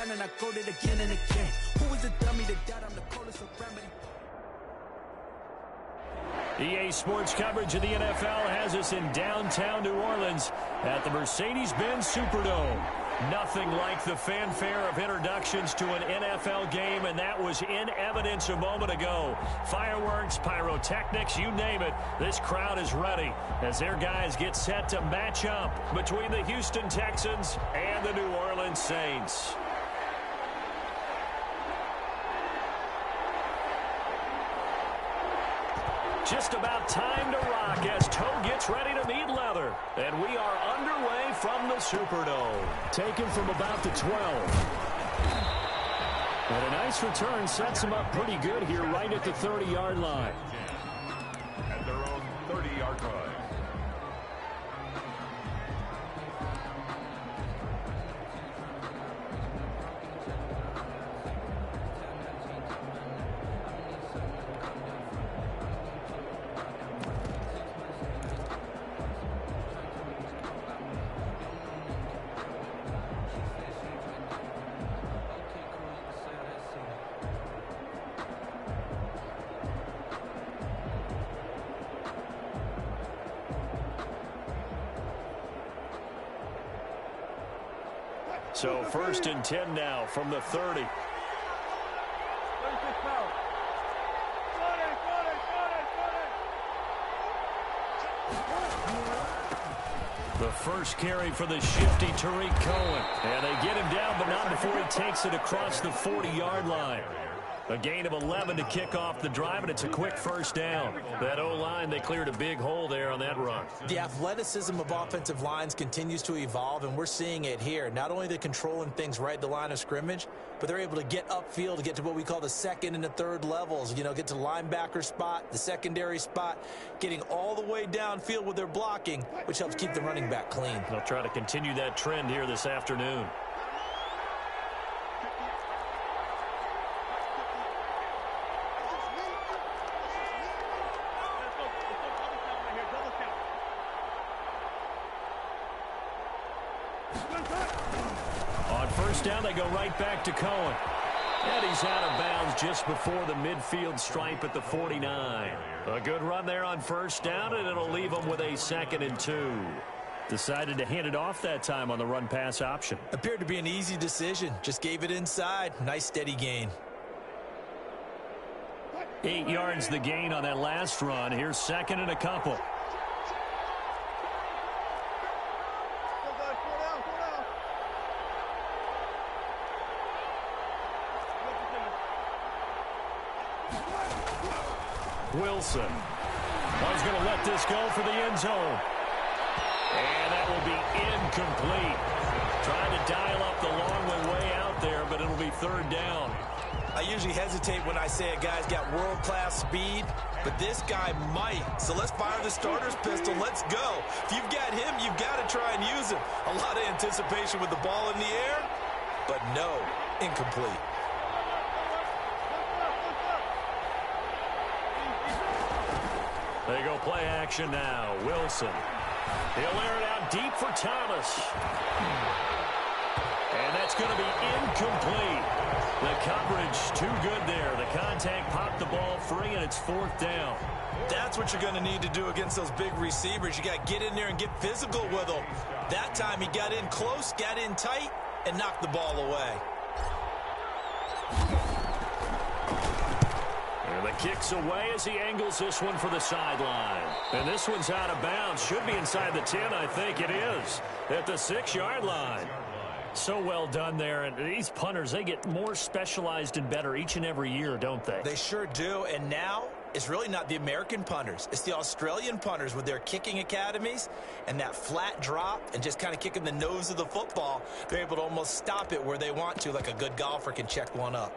around and I go it again and again. Who is the dummy that died? I'm the coldest around, but EA Sports coverage of the NFL has us in downtown New Orleans at the Mercedes-Benz Superdome. Nothing like the fanfare of introductions to an NFL game, and that was in evidence a moment ago. Fireworks, pyrotechnics, you name it. This crowd is ready as their guys get set to match up between the Houston Texans and the New Orleans Saints. Just about time to rock as toe gets ready to meet leather. And we are underway from the Superdome. Taken from about the 12. And a nice return sets him up pretty good here right at the 30-yard line. At their own 30-yard line. So 1st and 10 now from the 30. The first carry for the shifty Tariq Cohen. And they get him down, but not before he takes it across the 40-yard line. A gain of 11 to kick off the drive, and it's a quick first down. That O-line, they cleared a big hole there on that run. The athleticism of offensive lines continues to evolve, and we're seeing it here. Not only they're controlling things right at the line of scrimmage, but they're able to get upfield to get to what we call the second and the third levels. You know, get to the linebacker spot, the secondary spot, getting all the way downfield with their blocking, which helps keep the running back clean. They'll try to continue that trend here this afternoon. On first down, they go right back to Cohen. And he's out of bounds just before the midfield stripe at the 49. A good run there on first down, and it'll leave them with a 2nd and 2. Decided to hand it off that time on the run-pass option. Appeared to be an easy decision. Just gave it inside. Nice steady gain. 8 yards the gain on that last run. Here's 2nd and a couple. Wilson. Well, he's going to let this go for the end zone. And that will be incomplete. Trying to dial up the long way out there, but it'll be 3rd down. I usually hesitate when I say a guy's got world-class speed, but this guy might. So let's fire the starter's pistol. Let's go. If you've got him, you've got to try and use him. A lot of anticipation with the ball in the air, but no, incomplete. They go play action now. Wilson. He'll air it out deep for Thomas. And that's going to be incomplete. The coverage too good there. The contact popped the ball free, and it's 4th down. That's what you're going to need to do against those big receivers. You got to get in there and get physical with them. That time he got in close, got in tight, and knocked the ball away. And the kick's away as he angles this one for the sideline. And this one's out of bounds. Should be inside the 10, I think it is. At the 6-yard line. So well done there. And these punters, they get more specialized and better each and every year, don't they? They sure do. And now it's really not the American punters. It's the Australian punters with their kicking academies and that flat drop and just kind of kicking the nose of the football. They're able to almost stop it where they want to, like a good golfer can check one up.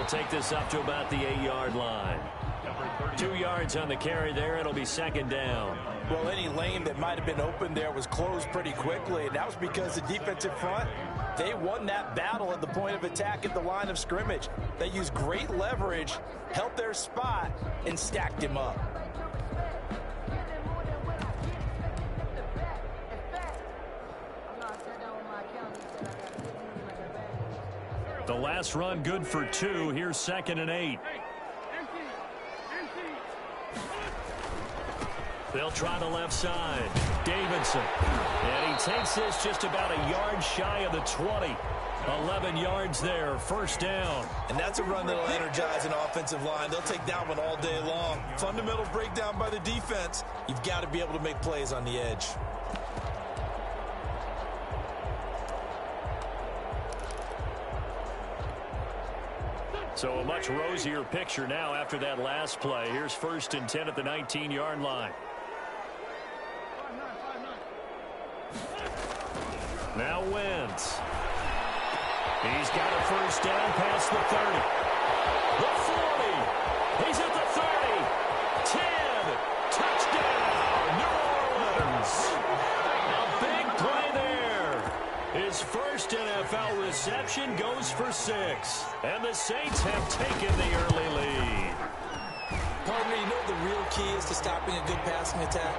will take this up to about the 8-yard line. 2 yards on the carry there. It'll be second down. Well, any lane that might have been open there was closed pretty quickly, and that was because the defensive front, they won that battle at the point of attack at the line of scrimmage. They used great leverage, held their spot, and stacked him up. The last run good for 2. Here's 2nd and 8. They'll try the left side. Davidson. And he takes this just about a yard shy of the 20. 11 yards there. First down. And that's a run that'll energize an offensive line. They'll take that one all day long. Fundamental breakdown by the defense. You've got to be able to make plays on the edge. So a much rosier picture now after that last play. Here's 1st and 10 at the 19-yard line. Now Wentz. He's got a first down past the 30. The 40. He's at the 30. 10. Touchdown, New Orleans. A big play there. His first NFL reception goes for 6. And the Saints have taken the early lead. Partner, you know what the real key is to stopping a good passing attack?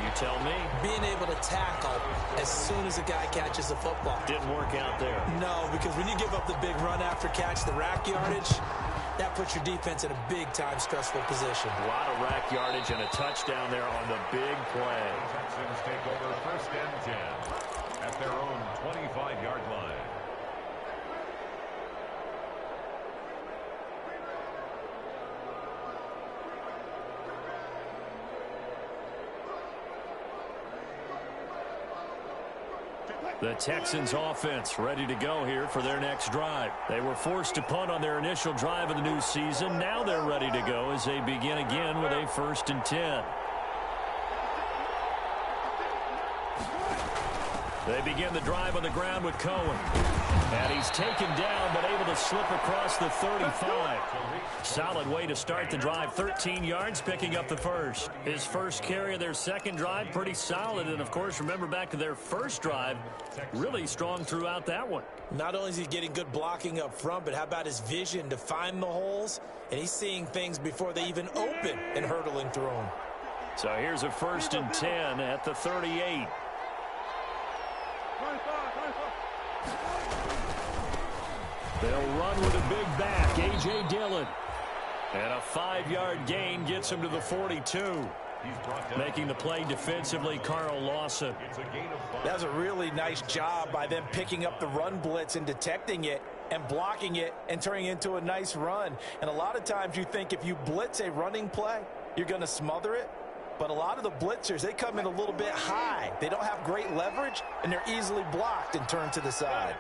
You tell me. Being able to tackle as soon as a guy catches the football. Didn't work out there. No, because when you give up the big run after catch, the rack yardage, that puts your defense in a big-time stressful position. A lot of rack yardage and a touchdown there on the big play. Texans take over 1st and 10 at their own 25-yard line. The Texans offense ready to go here for their next drive. They were forced to punt on their initial drive of the new season. Now they're ready to go as they begin again with a 1st and 10. They begin the drive on the ground with Cohen. And he's taken down but able to slip across the 35. Solid way to start the drive. 13 yards, picking up the first. His first carry of their second drive, pretty solid. And, of course, remember back to their first drive, really strong throughout that one. Not only is he getting good blocking up front, but how about his vision to find the holes? And he's seeing things before they even open and hurdling through them. So here's a 1st and 10 at the 38. They'll run with a big back, A.J. Dillon. And a 5-yard gain gets him to the 42. Making the play defensively, Carl Lawson. That was a really nice job by them picking up the run blitz and detecting it and blocking it and turning it into a nice run. And a lot of times you think if you blitz a running play, you're going to smother it. But a lot of the blitzers, they come in a little bit high. They don't have great leverage, and they're easily blocked and turned to the side.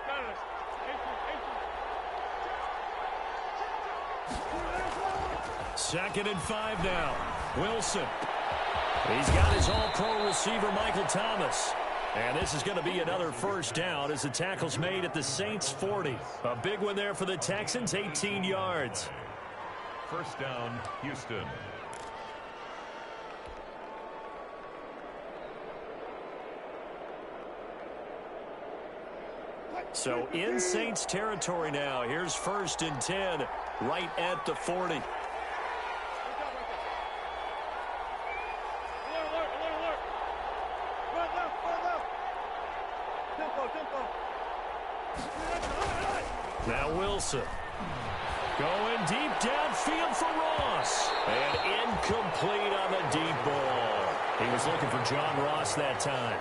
Second and 5 now. Wilson. He's got his all-pro receiver, Michael Thomas. And this is going to be another first down as the tackle's made at the Saints' 40. A big one there for the Texans, 18 yards. First down, Houston. So in Saints territory now. Here's 1st and 10 right at the 40. Now Wilson. Going deep downfield for Ross. And incomplete on the deep ball. He was looking for John Ross that time.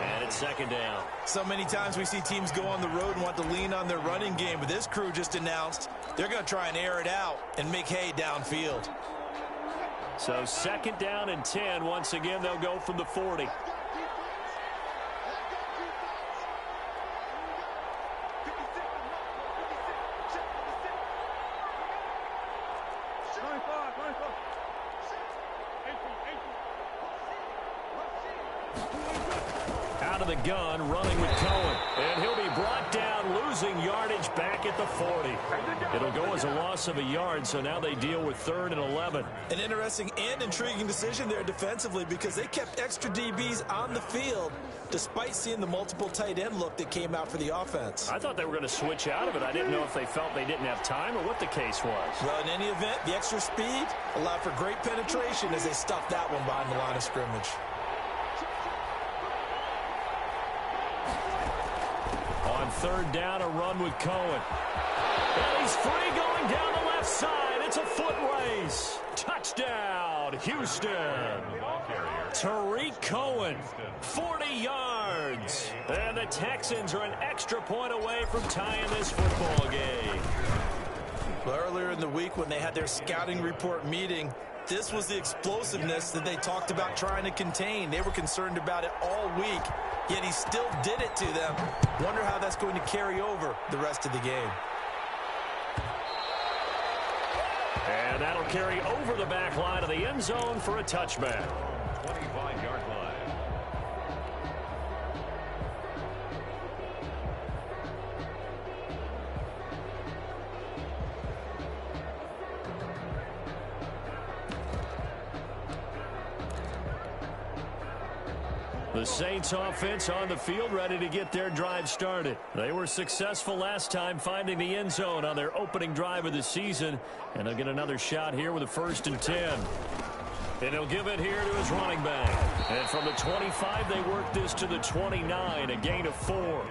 And it's second down. So many times we see teams go on the road and want to lean on their running game, but this crew just announced they're going to try and air it out and make hay downfield. So second down and 10. Once again, they'll go from the 40. Out of the gun, running with Cohen. And he'll be brought down, losing yardage back at the 40. It'll go as a loss of a yard, so now they deal with 3rd and 11. An interesting and intriguing decision there defensively because they kept extra DBs on the field despite seeing the multiple tight end look that came out for the offense. I thought they were going to switch out of it. I didn't know if they felt they didn't have time or what the case was. Well, in any event, the extra speed allowed for great penetration as they stuffed that one behind the line of scrimmage. On 3rd down, a run with Cohen. And he's free going down the left side. It's a foot race. Touchdown, Houston. Tariq Cohen, 40 yards. And the Texans are an extra point away from tying this football game. Well, earlier in the week when they had their scouting report meeting, this was the explosiveness that they talked about trying to contain. They were concerned about it all week, yet he still did it to them. Wonder how that's going to carry over the rest of the game. And that'll carry over the back line of the end zone for a touchback. 25-yard line. The Saints offense on the field ready to get their drive started. They were successful last time finding the end zone on their opening drive of the season. And they'll get another shot here with a 1st and 10. And he'll give it here to his running back. And from the 25, they work this to the 29, a gain of 4.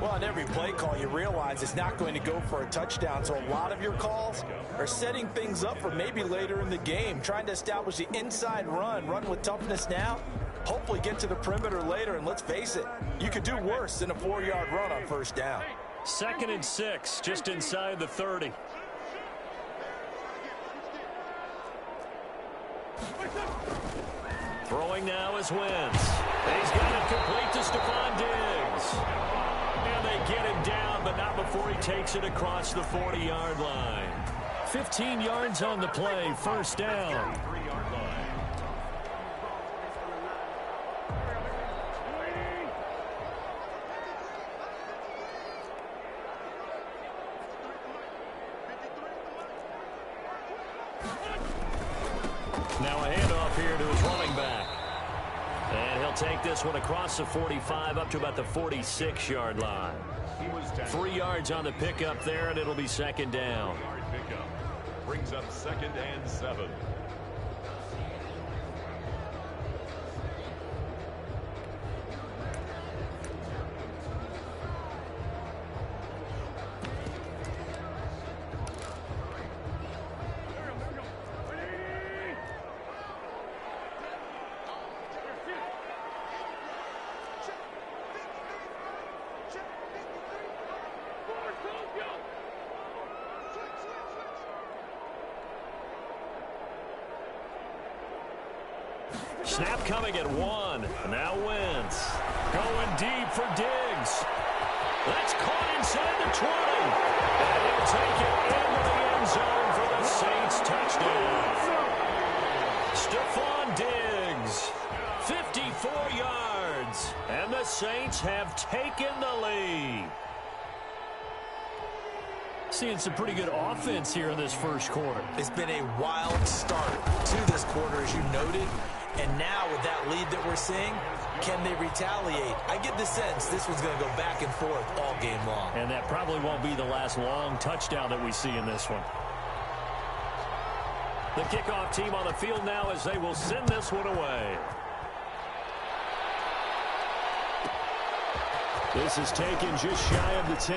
Well, on every play call, you realize it's not going to go for a touchdown. So a lot of your calls are setting things up for maybe later in the game, trying to establish the inside run with toughness now. Hopefully get to the perimeter later, and let's face it, you could do worse than a 4-yard run on 1st down. 2nd and 6, just inside the 30. Throwing now is Wentz. He's got it complete to Stephon Diggs. And they get him down, but not before he takes it across the 40-yard line. 15 yards on the play, 1st down. 3-yard line. Now a handoff here to his running back. And he'll take this one across the 45 up to about the 46-yard line. 3 yards on the pickup there, and it'll be 2nd down. Pickup brings up 2nd and 7. Snap coming at 1. Now Wentz. Going deep for Diggs. That's caught inside the 20. And he'll take it into the end zone for the Saints touchdown. Stephon Diggs, 54 yards. And the Saints have taken the lead. Seeing some pretty good offense here in this 1st quarter. It's been a wild start to this quarter, as you noted. And now with that lead that we're seeing, can they retaliate? I get the sense this one's going to go back and forth all game long. And that probably won't be the last long touchdown that we see in this one. The kickoff team on the field now as they will send this one away. This is taken just shy of the 10.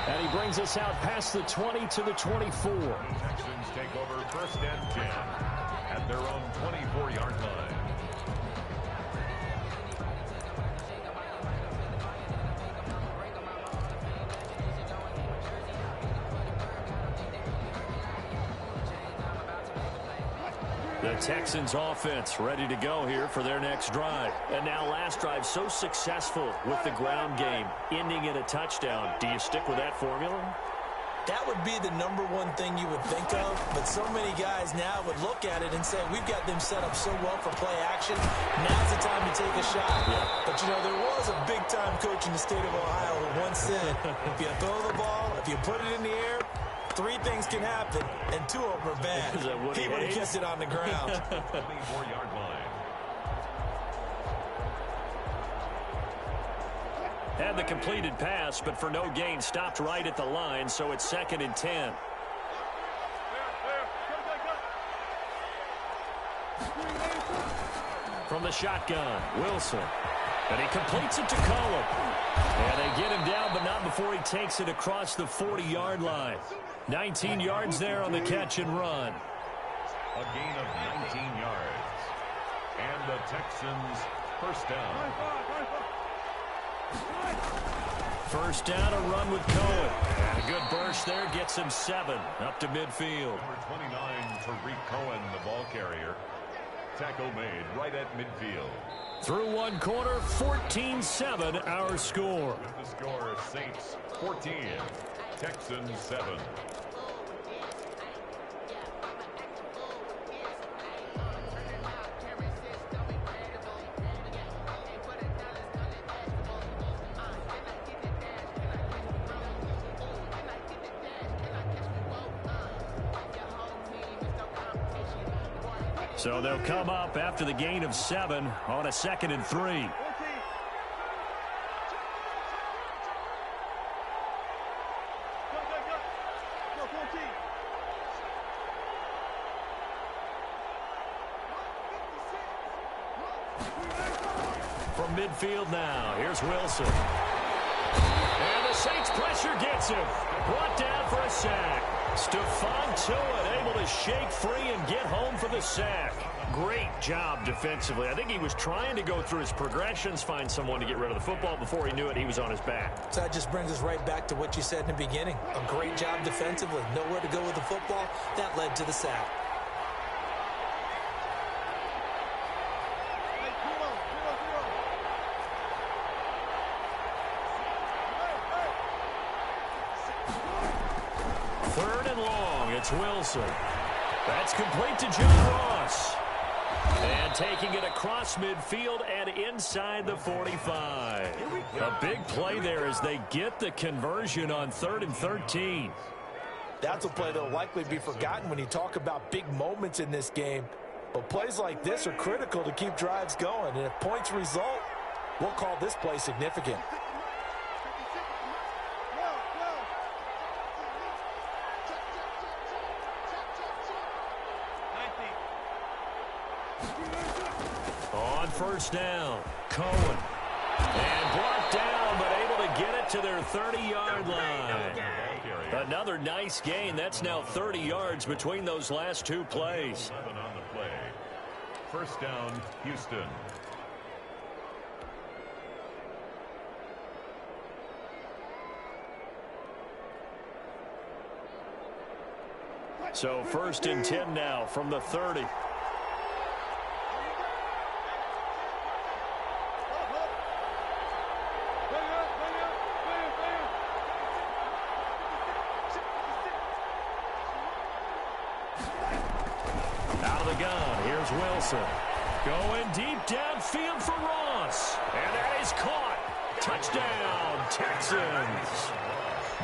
And he brings us out past the 20 to the 24. Texans take over 1st and 10 at their own 24-yard line. The Texans offense ready to go here for their next drive. And now last drive so successful with the ground game, ending in a touchdown. Do you stick with that formula? That would be the #1 thing you would think of, but so many guys now would look at it and say, we've got them set up so well for play action, now's the time to take a shot. Yeah. But, you know, there was a big-time coach in the state of Ohio who once said, If you throw the ball, if you put it in the air, 3 things can happen, and 2 of them are bad. He would have kissed it on the ground. 24-yard line. Had the completed pass, but for no gain, stopped right at the line, so it's 2nd and 10. From the shotgun, Wilson. And he completes it to Cohen. And they get him down, but not before he takes it across the 40-yard line. 19 yards there on the catch and run. A gain of 19 yards. And the Texans first down. First down, a run with Cohen. And a good burst there gets him 7 up to midfield. Number 29, Tariq Cohen, the ball carrier. Tackle made right at midfield. Through one quarter, 14-7 our score. With the score, Saints 14, Texans 7. So they'll come up after the gain of 7 on a 2nd and 3. From midfield now, here's Wilson. And the Saints pressure gets him. Brought down for a sack. Stephon Tuitt able to shake free and get home for the sack. Great job defensively. I think he was trying to go through his progressions, find someone to get rid of the football. Before he knew it, he was on his back. So that just brings us right back to what you said in the beginning. A great job defensively. Nowhere to go with the football. That led to the sack. Third and long, it's Wilson. That's complete to John Ross. And taking it across midfield and inside the 45. A big play there as they get the conversion on 3rd and 13. That's a play that will likely be forgotten when you talk about big moments in this game. But plays like this are critical to keep drives going. And if points result, we'll call this play significant. On first down, Cohen. And blocked down, but able to get it to their 30-yard line. Another nice gain. That's now 30 yards between those last 2 plays. 11 on the play. First down, Houston. So 1st and 10 now from the 30. Out of the gun, here's Wilson. Going deep downfield for Ross. And that is caught. Touchdown, Texans.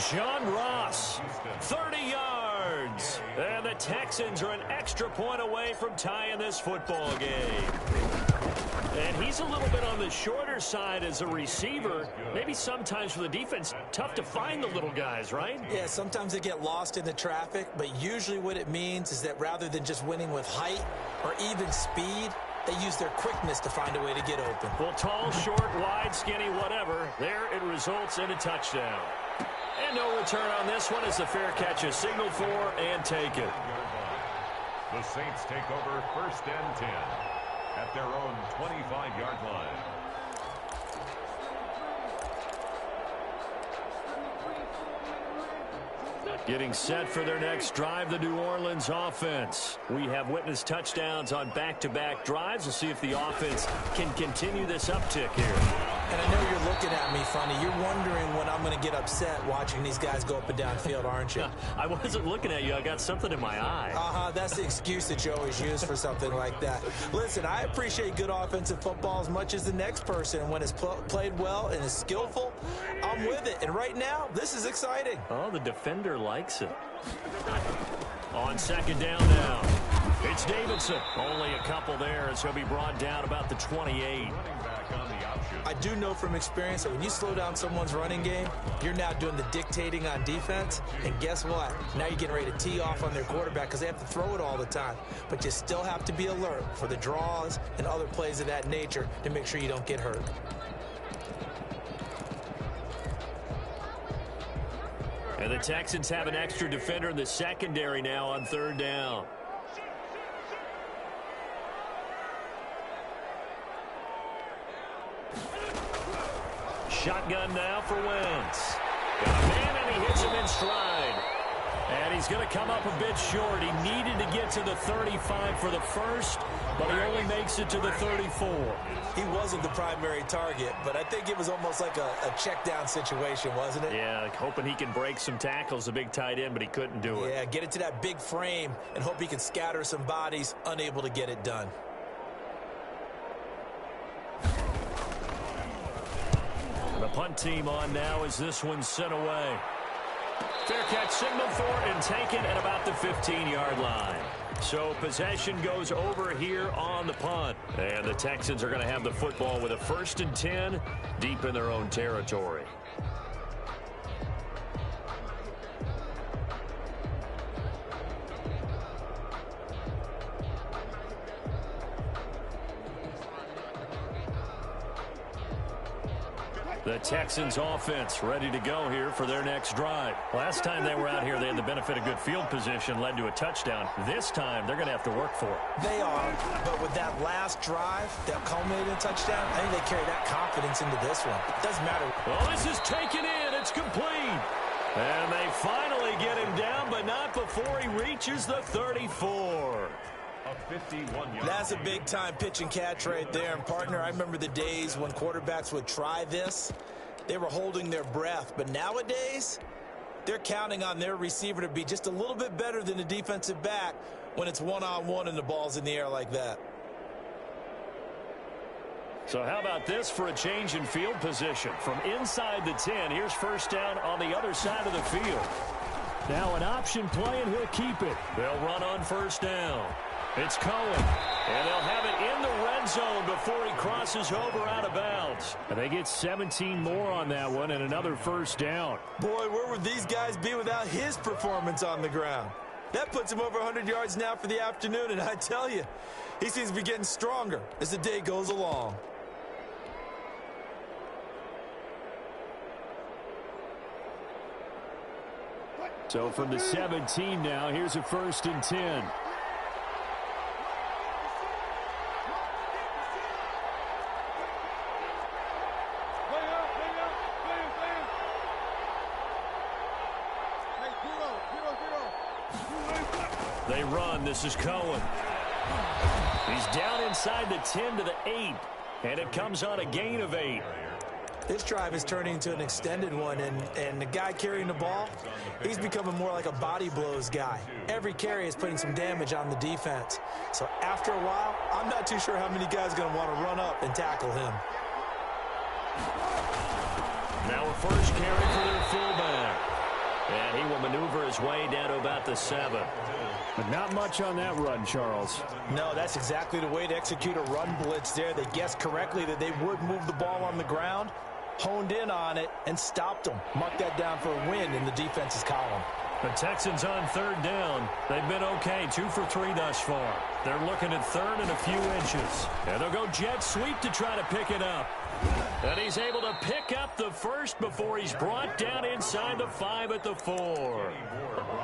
John Ross, 30 yards. And the Texans are an extra point away from tying this football game. And he's a little bit on the shorter side as a receiver. Maybe sometimes for the defense, tough to find the little guys, right? Yeah, sometimes they get lost in the traffic, but usually what it means is that rather than just winning with height or even speed, they use their quickness to find a way to get open. Well, tall, short, wide, skinny, whatever. There it results in a touchdown. And no return on this one as the fair catch is signaled for and taken. The Saints take over 1st and 10 at their own 25-yard line. Getting set for their next drive, the New Orleans offense. We have witnessed touchdowns on back-to-back drives. We'll see if the offense can continue this uptick here. And I know you're looking at me funny. You're wondering when I'm going to get upset watching these guys go up and down field, aren't you? I wasn't looking at you. I got something in my eye. That's the excuse that you always use for something like that. Listen, I appreciate good offensive football as much as the next person. When it's played well and is skillful, I'm with it. And right now, this is exciting. Oh, the defender likes it. On second down now, it's Davidson. Only a couple there as he'll be brought down about the 28. I do know from experience that when you slow down someone's running game, you're now doing the dictating on defense. And guess what? Now you're getting ready to tee off on their quarterback because they have to throw it all the time. But you still have to be alert for the draws and other plays of that nature to make sure you don't get hurt. And the Texans have an extra defender in the secondary now on third down. Shotgun now for Wentz. Got a man, and he hits him in stride. And he's going to come up a bit short. He needed to get to the 35 for the first, but he only makes it to the 34. He wasn't the primary target, but I think it was almost like a check down situation, wasn't it? Yeah, hoping he can break some tackles, a big tight end, but he couldn't do it. Yeah, get it to that big frame and hope he can scatter some bodies, unable to get it done. The punt team on now as this one's sent away. Fair catch signal for and taken at about the 15-yard line. So possession goes over here on the punt. And the Texans are going to have the football with a 1st and 10 deep in their own territory. The Texans offense ready to go here for their next drive. Last time they were out here, they had the benefit of good field position, led to a touchdown. This time, they're going to have to work for it. They are, but with that last drive that culminated in a touchdown, I think they carry that confidence into this one. It doesn't matter. Well, this is taken in. It's complete. And they finally get him down, but not before he reaches the 34. That's a big-time pitch and catch right there. And, partner, I remember the days when quarterbacks would try this. They were holding their breath. But nowadays, they're counting on their receiver to be just a little bit better than the defensive back when it's one-on-one and the ball's in the air like that. So how about this for a change in field position? From inside the 10, here's first down on the other side of the field. Now an option play, and he'll keep it. They'll run on first down. It's Cohen, and they'll have it in the red zone before he crosses over out of bounds. And they get 17 more on that one and another first down. Boy, where would these guys be without his performance on the ground? That puts him over 100 yards now for the afternoon, and I tell you, he seems to be getting stronger as the day goes along. So from the 17 now, here's a 1st and 10. They run. This is Cohen. He's down inside the 10 to the 8, and it comes on a gain of 8. This drive is turning into an extended one, and the guy carrying the ball, he's becoming more like a body blows guy. Every carry is putting some damage on the defense. So after a while, I'm not too sure how many guys are going to want to run up and tackle him. Now a first carry for their fullback. And he will maneuver his way down to about the 7. But not much on that run, Charles. No, that's exactly the way to execute a run blitz there. They guessed correctly that they would move the ball on the ground, honed in on it, and stopped them. Mark that down for a win in the defense's column. The Texans on third down. They've been okay, 2 for 3 thus far. They're looking at third and a few inches. And they'll go jet sweep to try to pick it up. And he's able to pick up the first before he's brought down inside the 5 at the 4.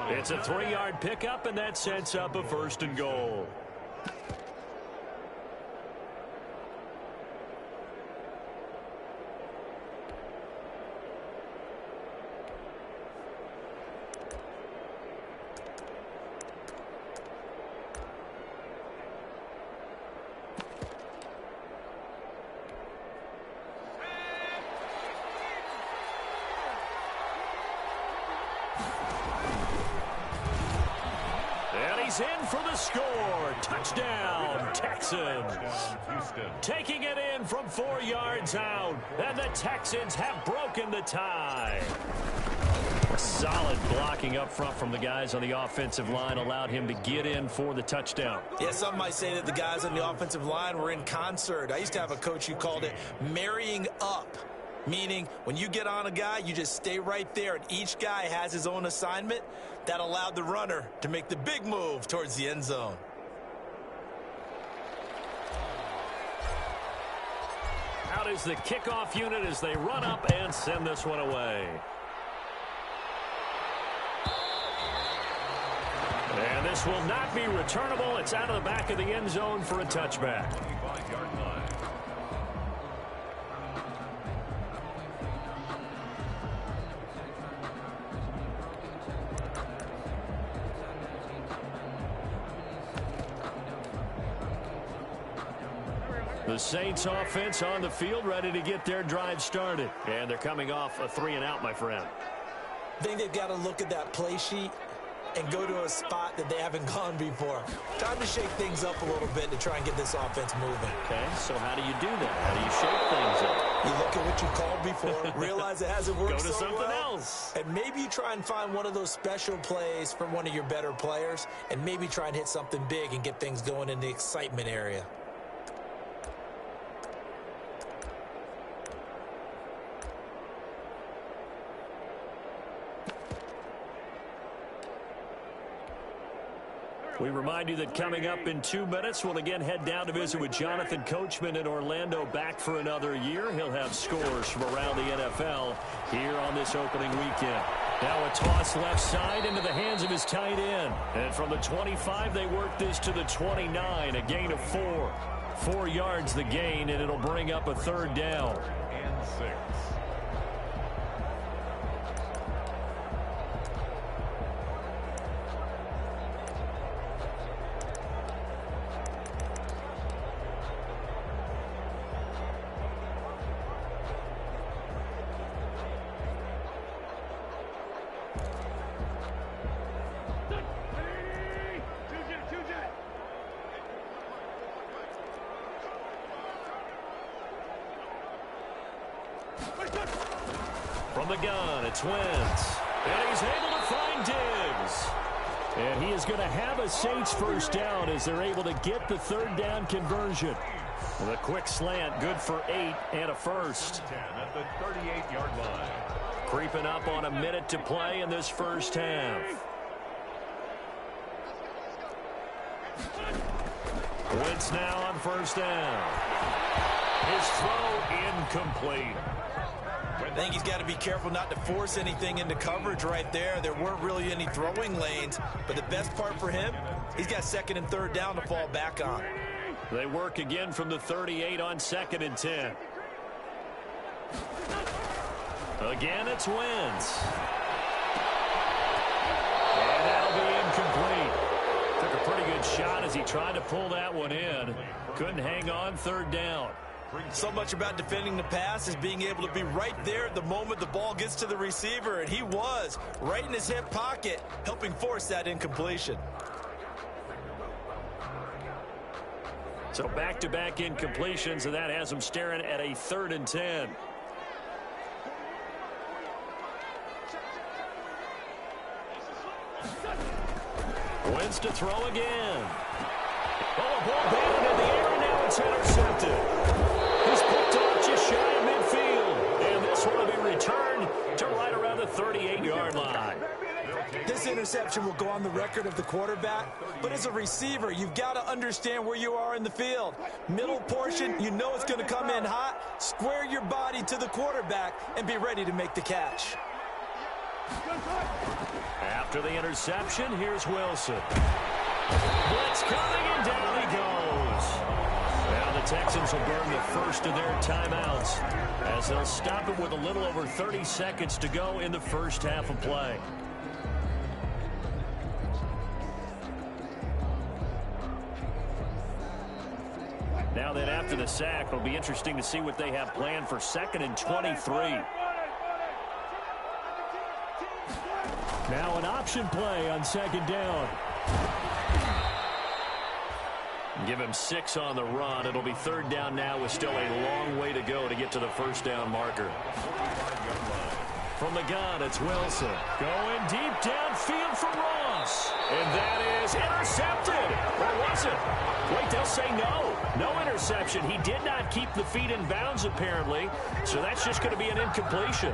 It's a 3-yard pickup, and that sets up a 1st and goal. he's in for the score. Touchdown, Texans. Houston. Taking it in from 4 yards out. And the Texans have broken the tie. Solid blocking up front from the guys on the offensive line allowed him to get in for the touchdown. Yeah, some might say that the guys on the offensive line were in concert. I used to have a coach who called it marrying up, meaning when you get on a guy, you just stay right there, and each guy has his own assignment. That allowed the runner to make the big move towards the end zone. Out is the kickoff unit as they run up and send this one away. And this will not be returnable. It's out of the back of the end zone for a touchback. 25-yard line. The Saints offense on the field ready to get their drive started. And they're coming off a 3-and-out, my friend. I think they've got to look at that play sheet and go to a spot that they haven't gone before. Time to shake things up a little bit to try and get this offense moving. Okay, so how do you do that? How do you shake things up? You look at what you called before, realize it hasn't worked Go to so something well, else. and maybe you try and find one of those special plays from one of your better players, and maybe try and hit something big and get things going in the excitement area. We remind you that coming up in 2 minutes, we'll again head down to visit with Jonathan Coachman in Orlando, back for another year. He'll have scores from around the NFL here on this opening weekend. Now a toss left side into the hands of his tight end. And from the 25, they work this to the 29, a gain of 4. 4 yards the gain, and it'll bring up a third down. And 6. From the gun, it's Wentz. And he's able to find Diggs. And he is going to have a Saints first down as they're able to get the third down conversion. With a quick slant, good for 8 and a first. 10 at the 38-yard line. Creeping up on a minute to play in this first half. Wentz now on first down. His throw incomplete. I think he's got to be careful not to force anything into coverage right there. There weren't really any throwing lanes, but the best part for him, he's got second and third down to fall back on. They work again from the 38 on 2nd and 10. Again, it's Wentz. And that'll be incomplete. Took a pretty good shot as he tried to pull that one in. Couldn't hang on, third down. So much about defending the pass is being able to be right there at the moment the ball gets to the receiver, and he was right in his hip pocket, helping force that incompletion. So back-to-back incompletions, and that has him staring at a 3rd and 10. Wentz to throw again. Oh, a ball batted in the air, and now it's intercepted. He's picked off just shy of midfield. And this one will be returned to right around the 38-yard line. This interception will go on the record of the quarterback, but as a receiver, you've got to understand where you are in the field. Middle portion, you know it's going to come in hot. Square your body to the quarterback and be ready to make the catch. After the interception, here's Wilson. Blitz coming, and down he goes. Now the Texans will burn the first of their timeouts as they'll stop it with a little over 30 seconds to go in the first half of play. Now then, after the sack, it'll be interesting to see what they have planned for 2nd and 23. Now an option play on 2nd down. Give him 6 on the run. It'll be 3rd down now with still a long way to go to get to the first down marker. From the gun, it's Wilson. Going deep downfield for Ross. And that is intercepted. Or was it? Wait, they'll say no. No interception. He did not keep the feet in bounds, apparently. So that's just going to be an incompletion.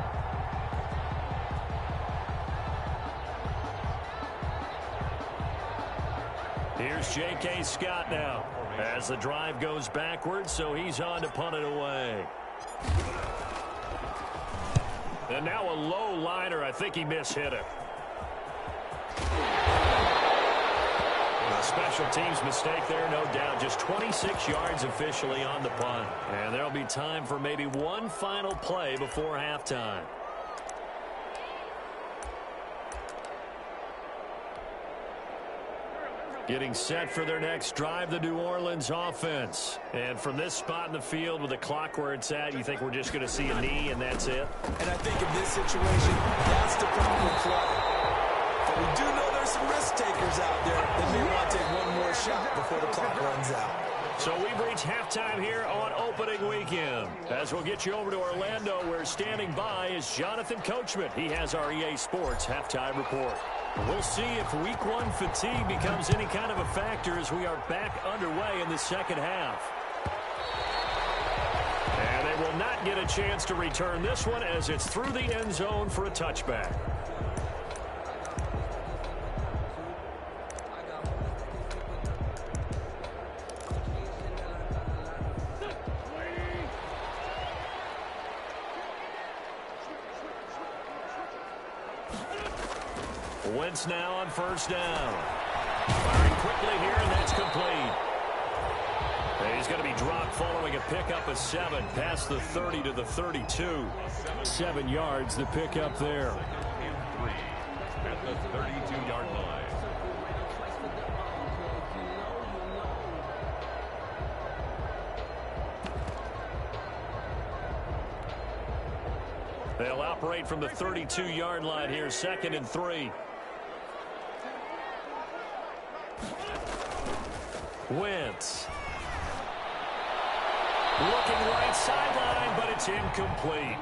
Here's J.K. Scott now as the drive goes backwards, so he's on to punt it away. And now a low liner. I think he mishit it. A special teams mistake there, no doubt. Just 26 yards officially on the punt. And there'll be time for maybe one final play before halftime. Getting set for their next drive, the New Orleans offense. And from this spot in the field with the clock where it's at, you think we're just going to see a knee and that's it? And I think in this situation, that's the proper play. But we do know there's some risk takers out there that may want to take one more shot before the clock runs out. So we've reached halftime here on opening weekend. As we'll get you over to Orlando, where standing by is Jonathan Coachman. He has our EA Sports halftime report. We'll see if week 1 fatigue becomes any kind of a factor as we are back underway in the second half. And they will not get a chance to return this one as it's through the end zone for a touchback. Wentz now on first down. Firing quickly here, and that's complete. And he's going to be dropped following a pickup of 7 past the 30 to the 32. 7 yards, the pickup there. At the 32-yard line. They'll operate from the 32-yard line here, 2nd and 3. Wentz. Looking right sideline, but it's incomplete.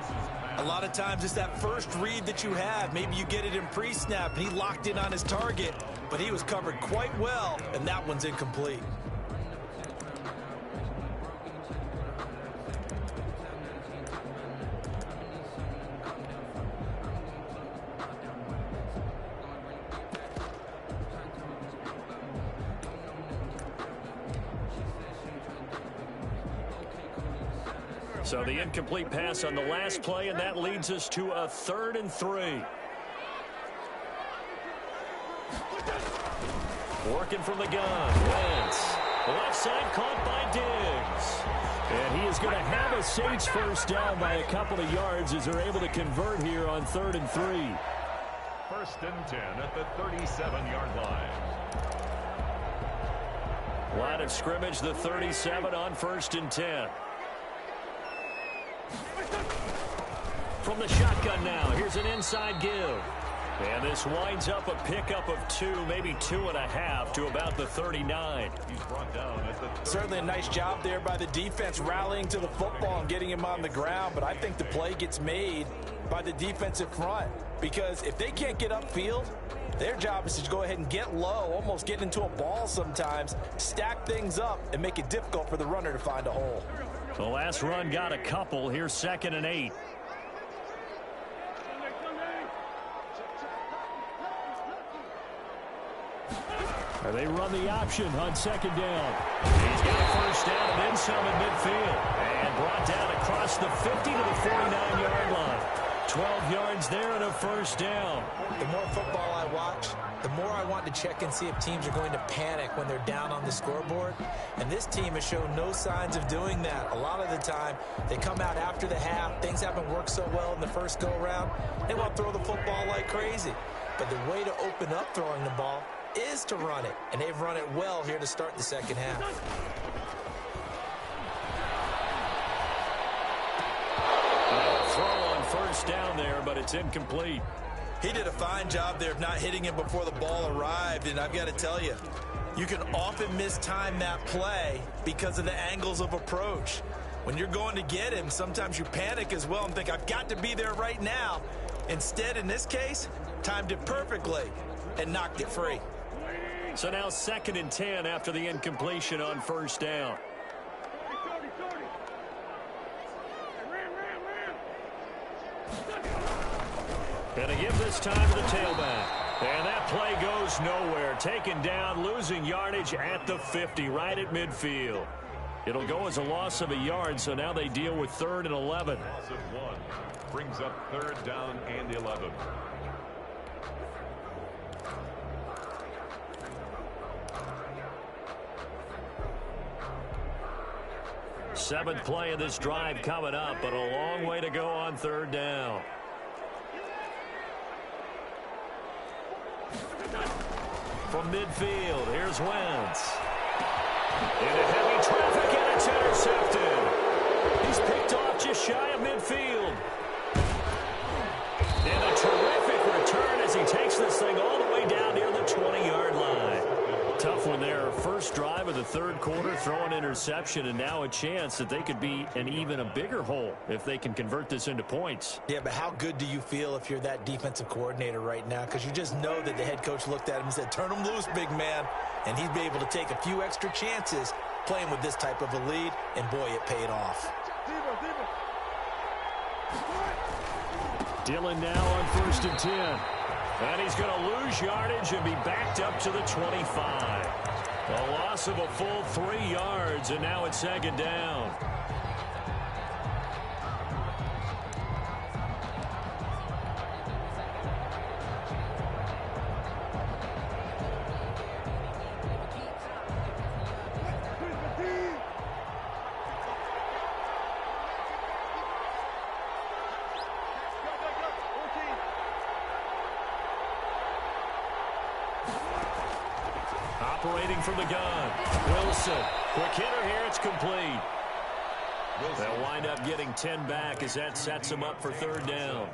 A lot of times it's that first read that you have. Maybe you get it in pre-snap, and he locked in on his target, but he was covered quite well, and that one's incomplete. So the incomplete pass on the last play, and that leads us to a 3rd and 3. Working from the gun. Wentz. Left side caught by Diggs. And he is going to have a Saints first down by a couple of yards as they're able to convert here on 3rd and 3. 1st and 10 at the 37-yard line. Line of scrimmage, the 37 on 1st and 10. From the shotgun now, here's an inside give. And this winds up a pickup of 2, maybe 2.5 to about the 39. He's brought down at the Certainly a nice job there by the defense rallying to the football and getting him on the ground, but I think the play gets made by the defensive front because if they can't get upfield, their job is to go ahead and get low, almost get into a ball sometimes, stack things up, and make it difficult for the runner to find a hole. The last run got a couple. Here's 2nd and 8. They run the option on 2nd down. He's got a first down and then some in midfield. And brought down across the 50 to the 49-yard line. 12 yards there and a first down. The more football I watch, the more I want to check and see if teams are going to panic when they're down on the scoreboard. And this team has shown no signs of doing that. A lot of the time, they come out after the half. Things haven't worked so well in the first go-around. They want to throw the football like crazy. But the way to open up throwing the ball is to run it. And they've run it well here to start the second half. Throw on first down there, but it's incomplete. He did a fine job there of not hitting him before the ball arrived, and I've got to tell you, You can often mistime that play because of the angles of approach. When you're going to get him, sometimes you panic as well and think, I've got to be there right now. Instead, in this case, timed it perfectly and knocked it free. So now 2nd and 10 after the incompletion on 1st down. Gonna give this time to the tailback. And that play goes nowhere. Taken down, losing yardage at the 50, right at midfield. It'll go as a loss of a yard, so now they deal with 3rd and 11. Loss of 1 brings up 3rd down and 11. Seventh play of this drive coming up, but a long way to go on 3rd down. From midfield, here's Wentz. Into heavy traffic, and it's intercepted. He's picked off just shy of midfield. And a terrific return as he takes this thing all the way down near the 20-yard line. Tough one there. First drive of the 3rd quarter, throw an interception, and now a chance that they could be in even a bigger hole if they can convert this into points. Yeah, but how good do you feel if you're that defensive coordinator right now? Because you just know that the head coach looked at him and said, turn him loose, big man. And he'd be able to take a few extra chances playing with this type of a lead, and boy, it paid off. Dillon now on 1st and 10. And he's going to lose yardage and be backed up to the 25. A loss of a full 3 yards, and now it's 2nd down. Operating from the gun. Wilson. Quick hitter here. It's complete. They'll wind up getting 10 back as that sets him up for 3rd down.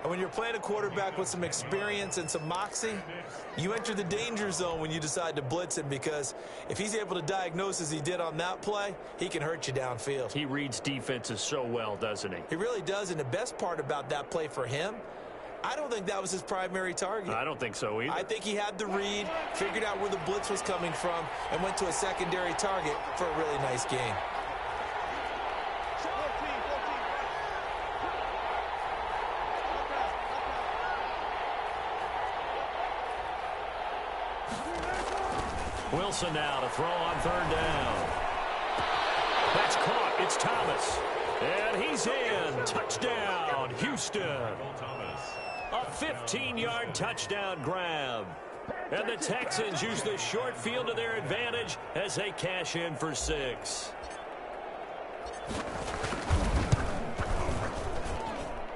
And when you're playing a quarterback with some experience and some moxie, you enter the danger zone when you decide to blitz him, because if he's able to diagnose as he did on that play, he can hurt you downfield. He reads defenses so well, doesn't he? He really does, and the best part about that play for him, I don't think that was his primary target. I don't think so either. I think he had the read, figured out where the blitz was coming from, and went to a secondary target for a really nice gain. Wilson now to throw on 3rd down. That's caught. It's Thomas. And he's in. Touchdown, Houston. A 15-yard touchdown grab. And the Texans use the short field to their advantage as they cash in for 6.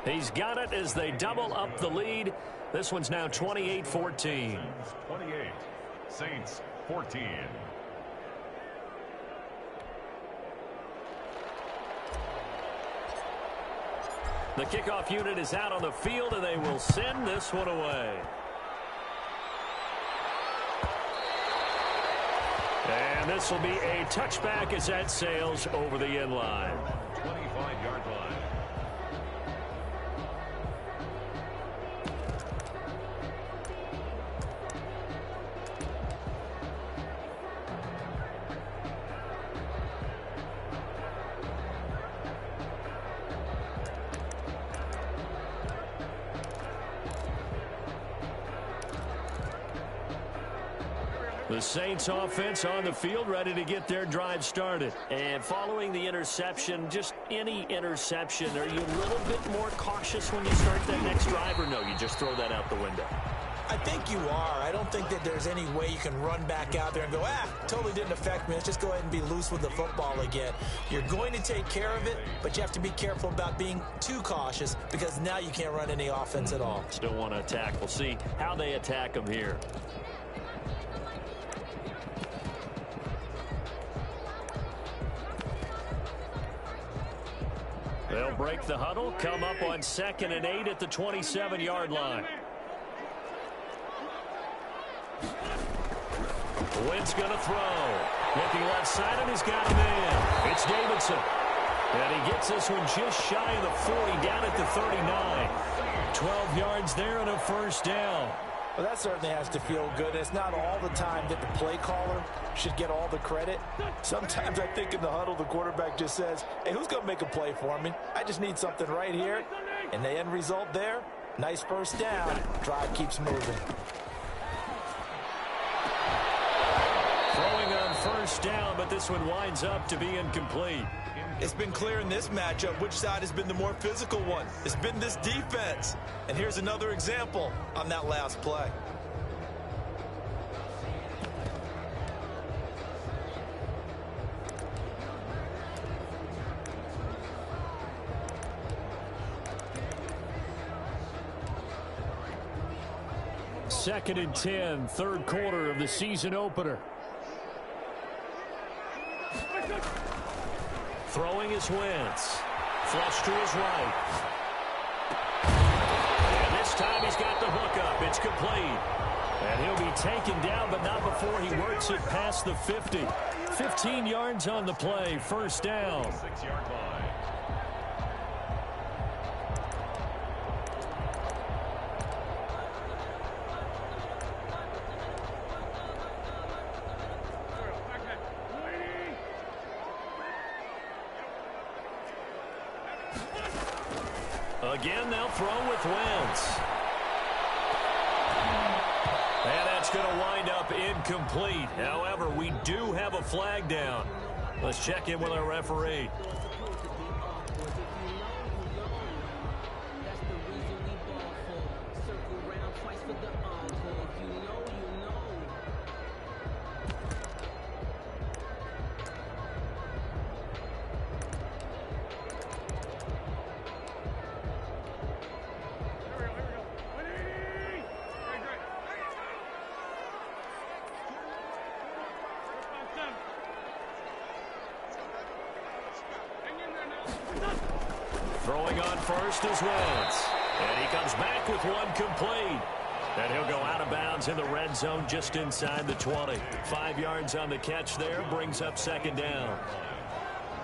He's got it as they double up the lead. This one's now 28-14. 28. Saints 14. The kickoff unit is out on the field, and they will send this one away. And this will be a touchback as that sails over the end line. 25-yard line. The Saints offense on the field, ready to get their drive started. And following the interception, just any interception, are you a little bit more cautious when you start that next drive, or no, you just throw that out the window? I think you are. I don't think that there's any way you can run back out there and go, totally didn't affect me. Let's just go ahead and be loose with the football again. You're going to take care of it, but you have to be careful about being too cautious, because now you can't run any offense at all. Still want to attack. We'll see how they attack them here. They'll break the huddle, come up on 2nd and 8 at the 27-yard line. Wentz going to throw. Looking left side, and he's got a man. It's Davidson. And he gets this one just shy of the 40, down at the 39. 12 yards there and a first down. Well, that certainly has to feel good. It's not all the time that the play caller should get all the credit. Sometimes I think in the huddle, the quarterback just says, hey, who's going to make a play for me? I just need something right here. And the end result there, nice first down. Drive keeps moving. Throwing on first down, but this one winds up to be incomplete. It's been clear in this matchup which side has been the more physical one. It's been this defense. And here's another example on that last play. Second and 10, third quarter of the season opener. Throwing is Wentz. Flush to his right. And this time he's got the hook up. It's complete. And he'll be taken down, but not before he works it past the 50. 15 yards on the play. First down. 6-yard line. Again, they'll throw with Wentz. And that's going to wind up incomplete. However, we do have a flag down. Let's check in with our referee. Throwing on first is Wentz. And he comes back with one complete. And he'll go out of bounds in the red zone just inside the 20. 5 yards on the catch there, brings up second down.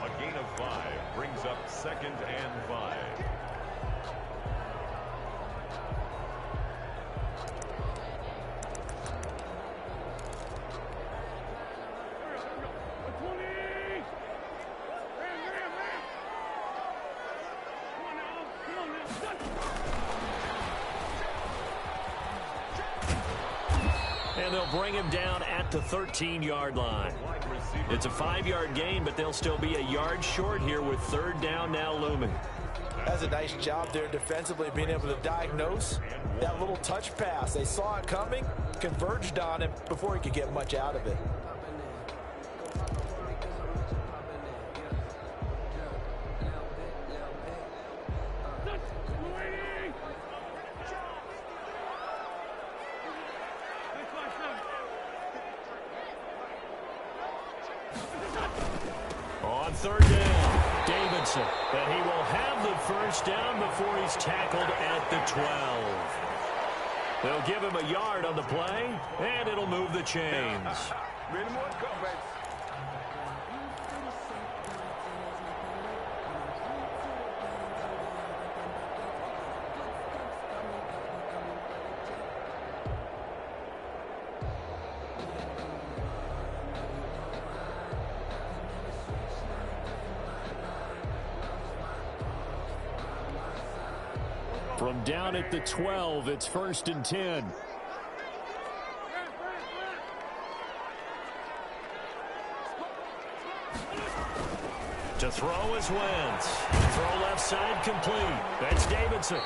A gain of 5 brings up second and 5. And they'll bring him down at the 13-yard line. It's a 5-yard gain, but they'll still be a yard short here with third down now looming. That's a nice job there defensively, being able to diagnose that little touch pass. They saw it coming, converged on him before he could get much out of it. On third down, Davidson. And he will have the first down before he's tackled at the 12. They'll give him a yard on the play, and it'll move the chains. From down at the 12, it's first and 10. To throw is Wentz. Throw left side complete. That's Davidson.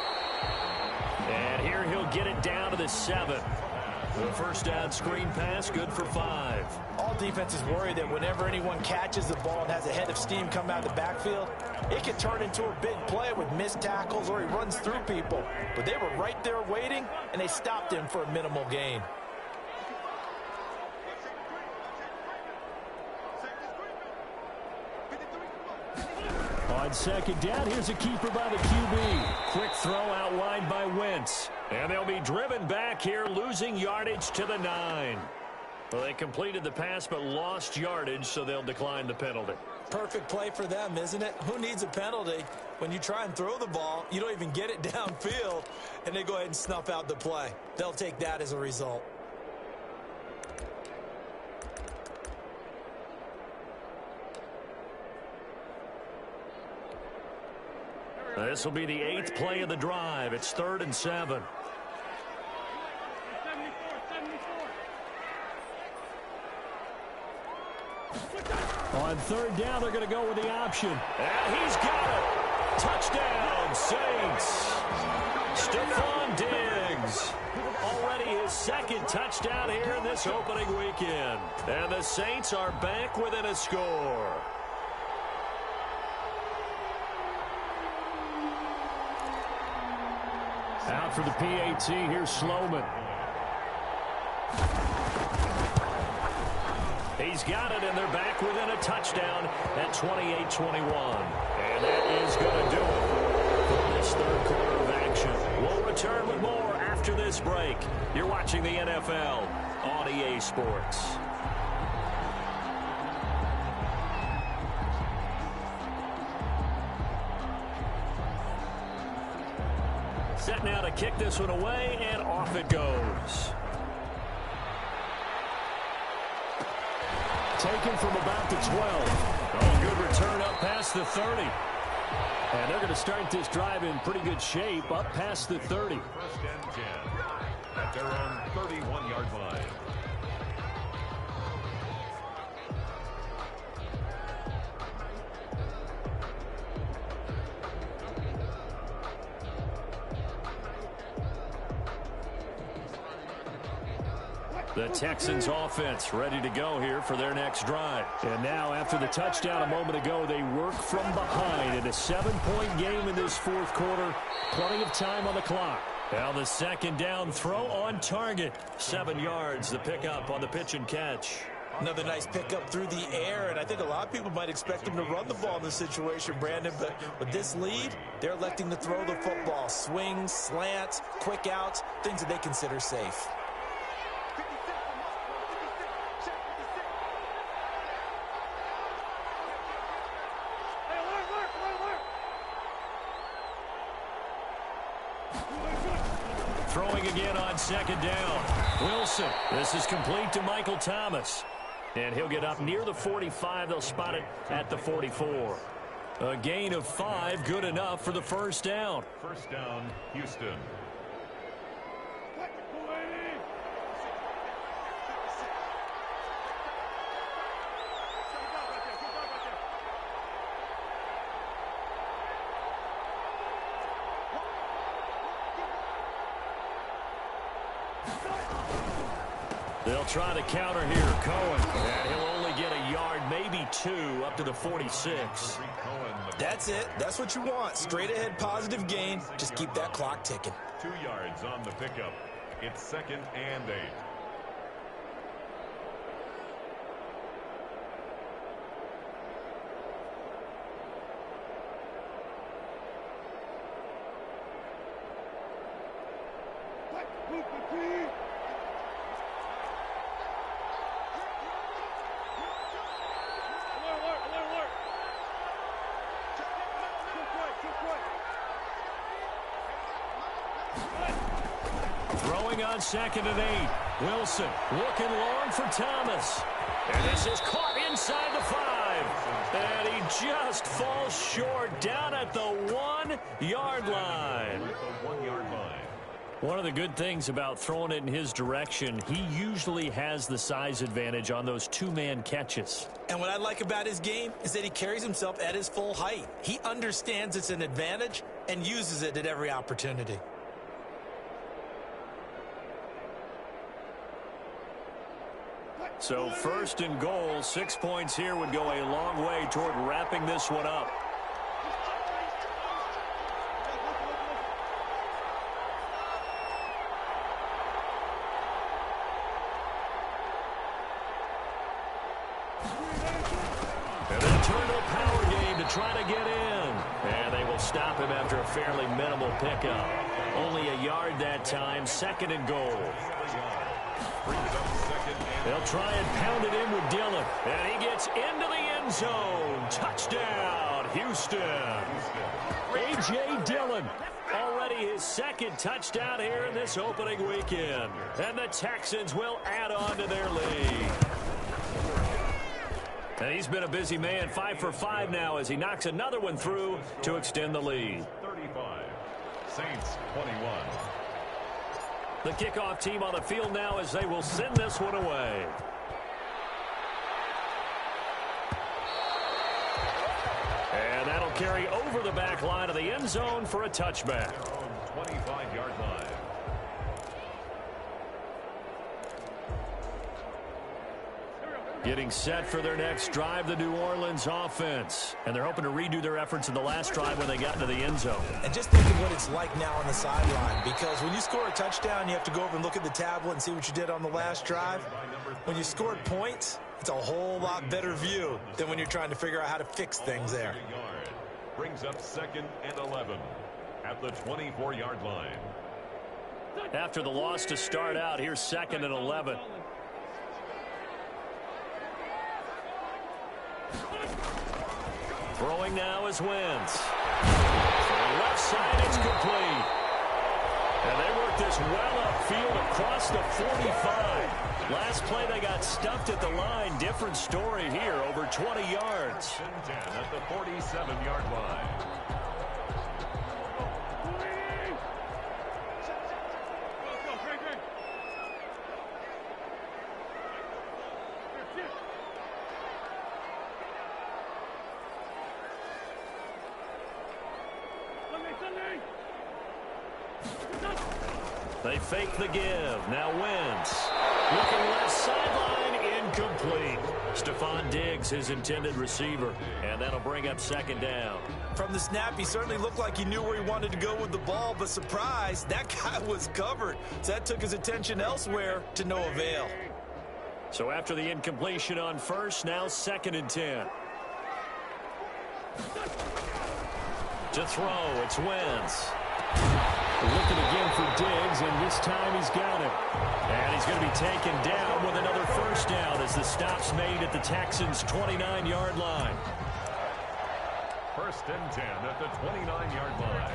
And here he'll get it down to the 7. The first down screen pass, good for 5. All defenses worry that whenever anyone catches the ball and has a head of steam come out of the backfield, it can turn into a big play with missed tackles or he runs through people. But they were right there waiting, and they stopped him for a minimal gain. On second down, here's a keeper by the QB. Quick throw out wide by Wentz. And they'll be driven back here, losing yardage to the 9. Well, they completed the pass but lost yardage, so they'll decline the penalty. Perfect play for them, isn't it? Who needs a penalty? When you try and throw the ball, you don't even get it downfield, and they go ahead and snuff out the play. They'll take that as a result. This will be the 8th play of the drive. It's 3rd and 7. On 3rd down, they're going to go with the option. And he's got it. Touchdown, Saints. Stephon Diggs. Already his 2nd touchdown here in this opening weekend. And the Saints are back within a score. Out for the PAT, here's Sloman. He's got it, and they're back within a touchdown at 28-21. And that is going to do it for this 3rd quarter of action. We'll return with more after this break. You're watching the NFL on EA Sports. Set now to kick this one away, and off it goes. Taken from about the 12. Oh, good return up past the 30. And they're going to start this drive in pretty good shape, up past the 30. 1st and 10 at their own 31-yard line. The Texans offense ready to go here for their next drive. And now, after the touchdown a moment ago, they work from behind in a 7-point game in this 4th quarter. Plenty of time on the clock. Now the 2nd down throw on target. 7 yards, the pickup on the pitch and catch. Another nice pickup through the air, and I think a lot of people might expect him to run the ball in this situation, Brandon, but with this lead, they're electing to throw the football. Swings, slants, quick outs, things that they consider safe. Throwing again on 2nd down. Wilson. This is complete to Michael Thomas. And he'll get up near the 45. They'll spot it at the 44. A gain of 5, good enough for the 1st down. 1st down, Houston. They'll try to counter here. Cohen. And he'll only get a yard, maybe 2, up to the 46. That's it. That's what you want. Straight ahead positive gain. Just keep that clock ticking. 2 yards on the pickup. It's 2nd and 8. Throwing on 2nd and 8. Wilson looking long for Thomas. And this is caught inside the 5. And he just falls short down at the 1-yard line. The 1-yard line. One of the good things about throwing it in his direction, he usually has the size advantage on those 2-man catches. And what I like about his game is that he carries himself at his full height. He understands it's an advantage and uses it at every opportunity. So 1st and goal, 6 points here would go a long way toward wrapping this one up. And a turtle power game to try to get in. And they will stop him after a fairly minimal pickup. Only a yard that time, 2nd and goal. Brings up second and They'll try and pound it in with Dillon. And he gets into the end zone. Touchdown, Houston. A.J. Dillon. Already his second touchdown here in this opening weekend. And the Texans will add on to their lead. And he's been a busy man, 5 for 5 now as he knocks another one through to extend the lead. 35. Saints 21. The kickoff team on the field now as they will send this one away. And that'll carry over the back line of the end zone for a touchback. 25-yard line. Getting set for their next drive, the New Orleans offense. And they're hoping to redo their efforts in the last drive when they got into the end zone. And just think of what it's like now on the sideline, because when you score a touchdown, you have to go over and look at the tablet and see what you did on the last drive. When you scored points, it's a whole lot better view than when you're trying to figure out how to fix things there. Brings up second and 11 at the 24-yard line. After the loss to start out, here's second and 11. Throwing now is Wentz. Left side, it's complete. And they work this well upfield across the 45. Last play, they got stuffed at the line. Different story here, over 20 yards. 10 at the 47-yard line. They fake the give. Now Wentz. Looking left sideline, incomplete. Stephon Diggs, his intended receiver. And that'll bring up second down. From the snap, he certainly looked like he knew where he wanted to go with the ball, but surprise, that guy was covered. So that took his attention elsewhere to no avail. So after the incompletion on first, now second and 10. To throw, it's Wentz. Looking again for Diggs, and this time he's got him. And he's going to be taken down with another first down as the stop's made at the Texans' 29-yard line. First and 10 at the 29-yard line.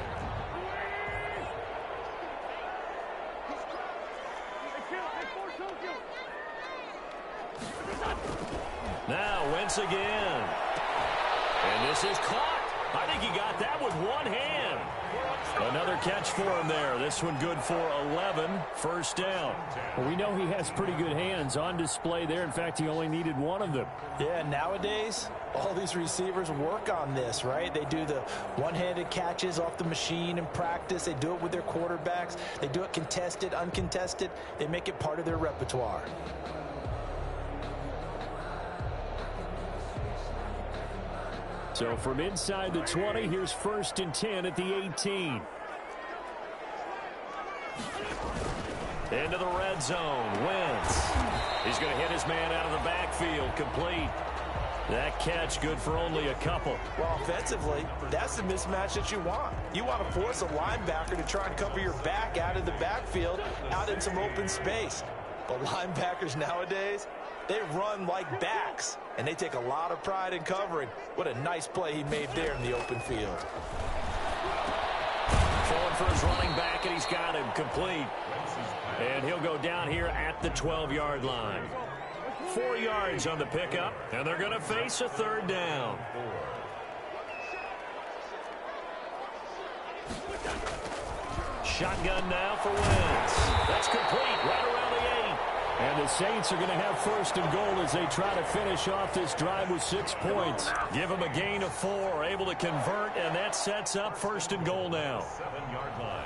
Now Wentz again. And this is caught. I think he got that with one hand. Another catch for him there. This one good for 11. First down. Well, we know he has pretty good hands on display there. In fact, he only needed one of them. Yeah, nowadays, all these receivers work on this, right? They do the one-handed catches off the machine in practice. They do it with their quarterbacks. They do it contested, uncontested. They make it part of their repertoire. So from inside the 20, here's first and 10 at the 18. Into the red zone. Wentz. He's going to hit his man out of the backfield. Complete. That catch good for only a couple. Well, offensively, that's the mismatch that you want. You want to force a linebacker to try and cover your back out of the backfield, out in some open space. But linebackers nowadays, they run like backs, and they take a lot of pride in covering. What a nice play he made there in the open field. Throwing for his running back, and he's got him complete. And he'll go down here at the 12-yard line. 4 yards on the pickup, and they're going to face a third down. Shotgun now for Wentz. That's complete right around the 8. And the Saints are going to have first and goal as they try to finish off this drive with 6 points. Give them a gain of 4, able to convert, and that sets up first and goal now. 7-yard line.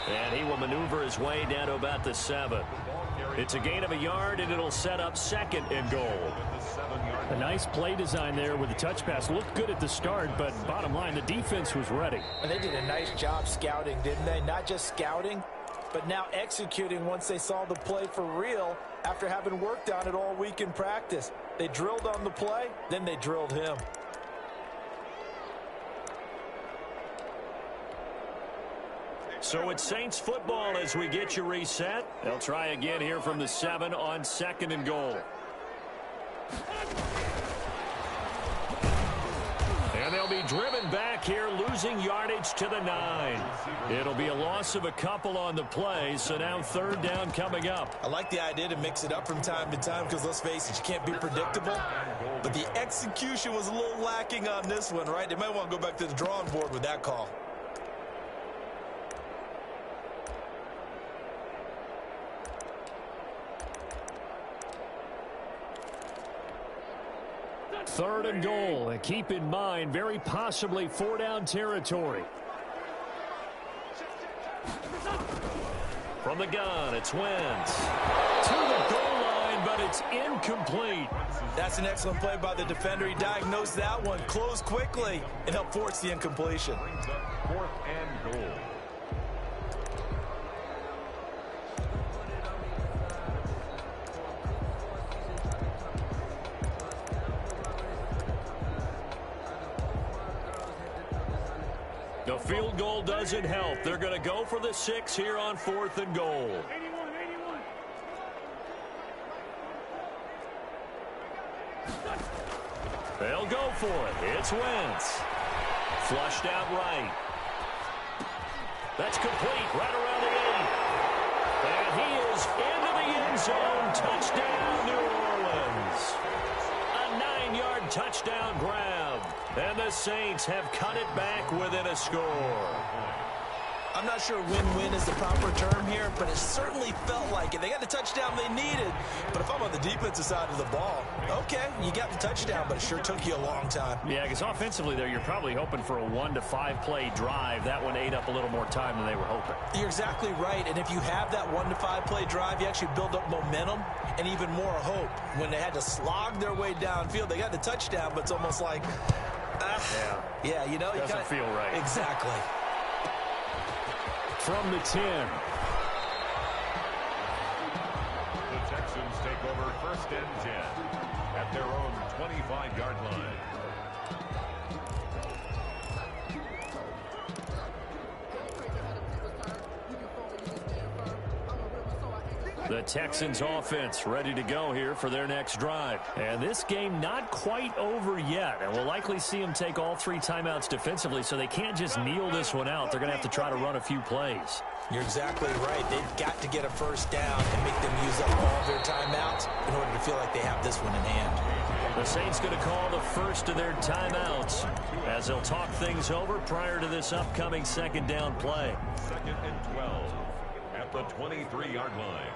And he will maneuver his way down to about the 7. Ball carrier It's a gain of a yard, and it'll set up 2nd and goal. A nice play design there with the touch pass. Looked good at the start, but bottom line, the defense was ready. And they did a nice job scouting, didn't they? Not just scouting, but now executing once they saw the play for real after having worked on it all week in practice. They drilled on the play, then they drilled him. So it's Saints football as we get you reset. They'll try again here from the 7 on 2nd and goal. And they'll be driven back here, losing yardage to the 9. It'll be a loss of a couple on the play, so now 3rd down coming up. I like the idea to mix it up from time to time because, let's face it, you can't be predictable. But the execution was a little lacking on this one, right? They might want to go back to the drawing board with that call. Third and goal, and keep in mind, very possibly 4-down territory. From the gun, it's Wentz. To the goal line, but it's incomplete. That's an excellent play by the defender. He diagnosed that one, closed quickly, and helped force the incompletion. Brings up 4th and goal. The field goal doesn't help. They're going to go for the 6 here on 4th and goal. They'll go for it. It's Wentz. Flushed out right. That's complete right around the 8. And he is into the end zone. Touchdown, New Orleans. A 9-yard touchdown grab. And the Saints have cut it back within a score. I'm not sure win-win is the proper term here, but it certainly felt like it. They got the touchdown they needed, but if I'm on the defensive side of the ball, okay, you got the touchdown, but it sure took you a long time. Yeah, because offensively there, you're probably hoping for a 1 to 5 play drive. That one ate up a little more time than they were hoping. You're exactly right, and if you have that 1 to 5 play drive, you actually build up momentum and even more hope. When they had to slog their way downfield, they got the touchdown, but it's almost like, yeah, you know, doesn't feel right. Exactly. From the 10. The Texans take over 1st and 10 at their own 25-yard line. The Texans offense ready to go here for their next drive. And this game not quite over yet. And we'll likely see them take all 3 timeouts defensively, so they can't just kneel this one out. They're going to have to try to run a few plays. You're exactly right. They've got to get a 1st down and make them use up all their timeouts in order to feel like they have this one in hand. The Saints going to call the first of their timeouts as they'll talk things over prior to this upcoming 2nd down play. 2nd and 12 at the 23-yard line.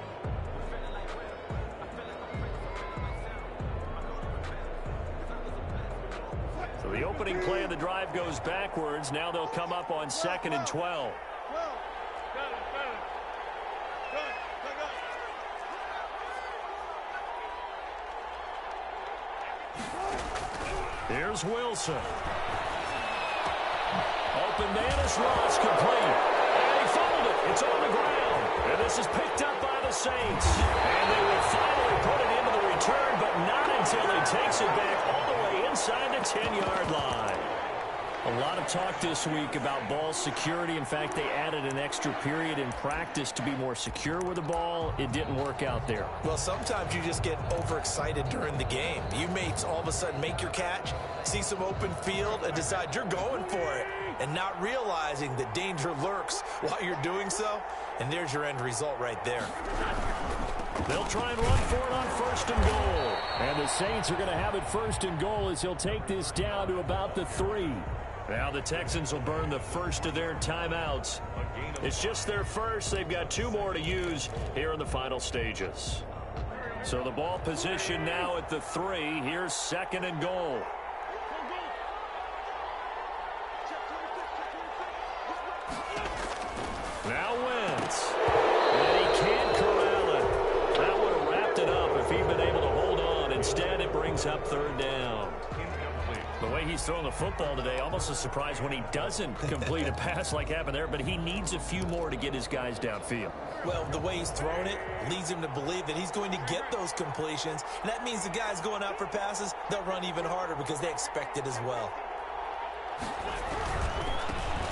So the opening play of the drive goes backwards. Now they'll come up on 2nd and 12. Here's Wilson. Open man is lost, complete. And he fumbled it. It's on the ground. And this is picked up by the Saints. And they will finally put it into the return, but not until he takes it back all the way inside the 10-yard line. A lot of talk this week about ball security. In fact, they added an extra period in practice to be more secure with the ball. It didn't work out there. Well, sometimes you just get overexcited during the game. You may all of a sudden make your catch, see some open field, and decide you're going for it, and not realizing that danger lurks while you're doing so. And there's your end result right there. They'll try and run for it on 1st and goal. And the Saints are going to have it 1st and goal as he'll take this down to about the 3. Now the Texans will burn the first of their timeouts. It's just their first. They've got 2 more to use here in the final stages. So the ball position now at the 3. Here's 2nd and goal. Now Wentz. And he can't corral it. That brings up third down. The way he's throwing the football today, almost a surprise when he doesn't complete a pass like happened there, but he needs a few more to get his guys downfield. Well, the way he's thrown it leads him to believe that he's going to get those completions, and that means the guys going out for passes, they'll run even harder because they expect it as well.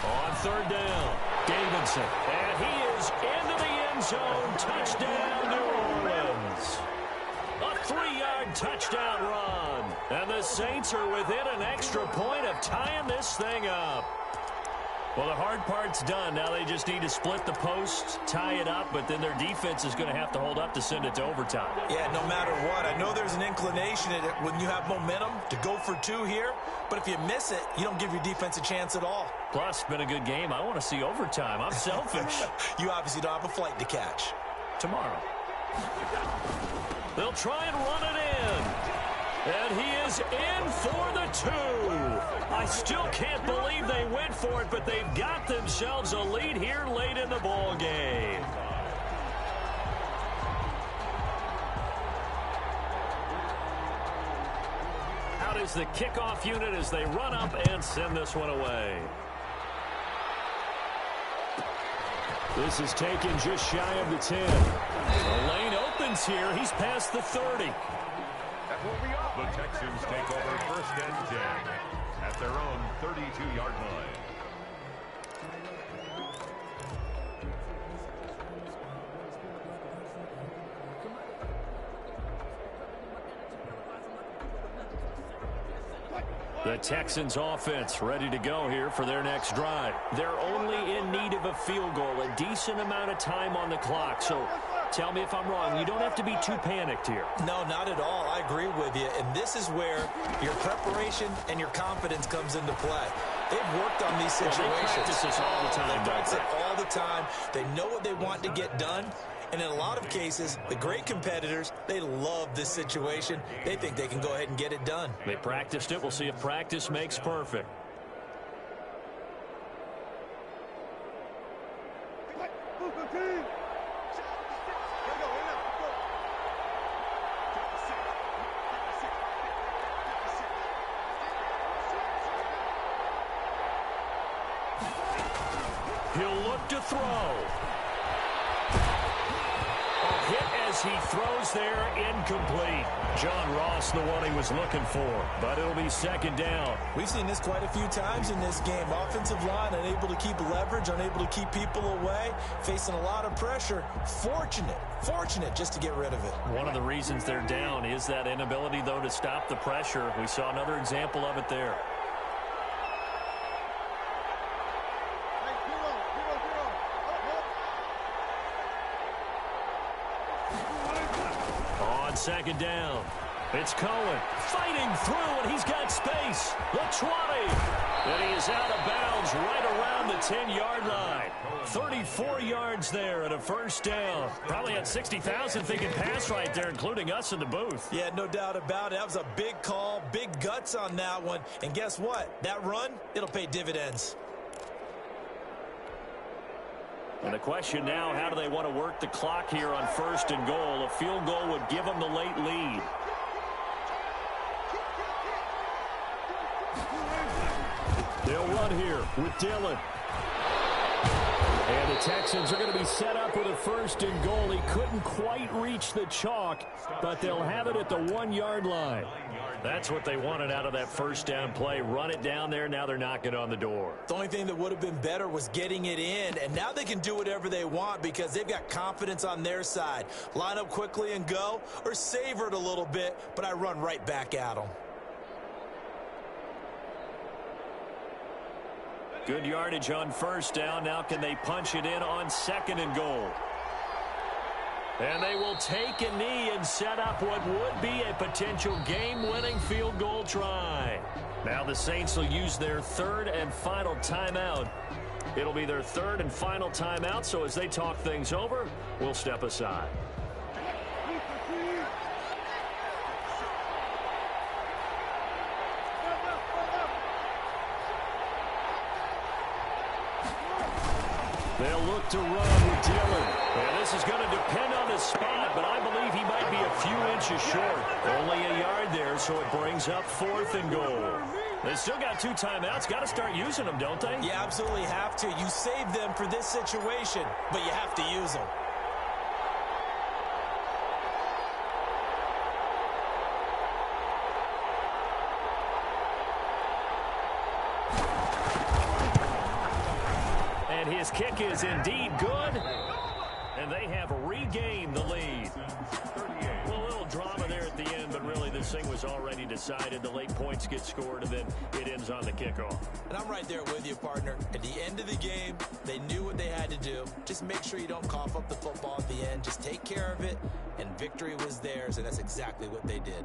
On third down, Davidson, and he is into the end zone. Touchdown, New Orleans. A 3-yard touchdown run. And the Saints are within an extra point of tying this thing up. Well, the hard part's done. Now they just need to split the posts, tie it up, but then their defense is going to have to hold up to send it to overtime. Yeah, no matter what. I know there's an inclination in it when you have momentum to go for two here, but if you miss it, you don't give your defense a chance at all. Plus, it's been a good game. I want to see overtime. I'm selfish. You obviously don't have a flight to catch. Tomorrow. They'll try and run it in. And he is in for the 2. I still can't believe they went for it, but they've got themselves a lead here late in the ball game. Out is the kickoff unit as they run up and send this one away. This is taken just shy of the 10. The lane opens here. He's past the 30. The Texans take over first and 10 at their own 32-yard line. The Texans offense ready to go here for their next drive. They're only in need of a field goal, a decent amount of time on the clock. So tell me if I'm wrong. You don't have to be too panicked here. No, not at all. I agree with you. And this is where your preparation and your confidence comes into play. They've worked on these situations. Well, they practice this all the time. They practice it all the time. They know what they want to get done. And in a lot of cases, the great competitors, they love this situation. They think they can go ahead and get it done. They practiced it. We'll see if practice makes perfect. He'll look to throw. A hit as he throws there, incomplete. John Ross, the one he was looking for, but it'll be second down. We've seen this quite a few times in this game. Offensive line unable to keep leverage, unable to keep people away, facing a lot of pressure. Fortunate just to get rid of it. One of the reasons they're down is that inability, though, to stop the pressure. We saw another example of it there. Second down. It's Cohen fighting through, and he's got space. The 20. And he is out of bounds right around the 10-yard line. 34 yards there and a first down. Probably had 60,000 thinking pass right there, including us in the booth. Yeah, no doubt about it. That was a big call, big guts on that one. And guess what? That run, it'll pay dividends. And the question now, how do they want to work the clock here on first and goal? A field goal would give them the late lead. They'll run here with Dillon. And the Texans are going to be set up with a first and goal. He couldn't quite reach the chalk, but they'll have it at the 1-yard line. That's what they wanted out of that first down play. Run it down there. Now they're knocking on the door. The only thing that would have been better was getting it in, and now they can do whatever they want because they've got confidence on their side. Line up quickly and go, or savor it a little bit, but I run right back at them. Good yardage on first down. Now can they punch it in on second and goal? And they will take a knee and set up what would be a potential game-winning field goal try. Now the Saints will use their third and final timeout. It'll be their third and final timeout, so as they talk things over, we'll step aside. They'll look to run with Dillon. And this is going to depend on the spot, but I believe he might be a few inches short. Only a yard there, so it brings up 4th and goal. They still got 2 timeouts. Got to start using them, don't they? You absolutely have to. You save them for this situation, but you have to use them. And his kick is indeed good. And they have regained the lead. Well, a little drama there at the end, but really this thing was already decided. The late points get scored, and then it ends on the kickoff. And I'm right there with you, partner. At the end of the game, they knew what they had to do. Just make sure you don't cough up the football at the end. Just take care of it, and victory was theirs, and that's exactly what they did.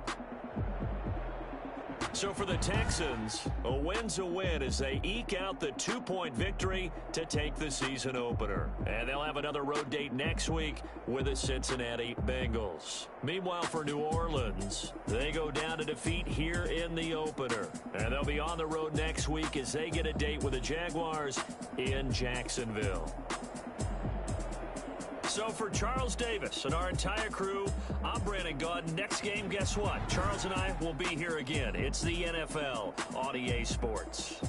So for the Texans, a win's a win as they eke out the 2-point victory to take the season opener. And they'll have another road date next week with the Cincinnati Bengals. Meanwhile, for New Orleans, they go down to defeat here in the opener. And they'll be on the road next week as they get a date with the Jaguars in Jacksonville. So for Charles Davis and our entire crew, I'm Brandon Gaudin. Next game, guess what? Charles and I will be here again. It's the NFL on EA Sports.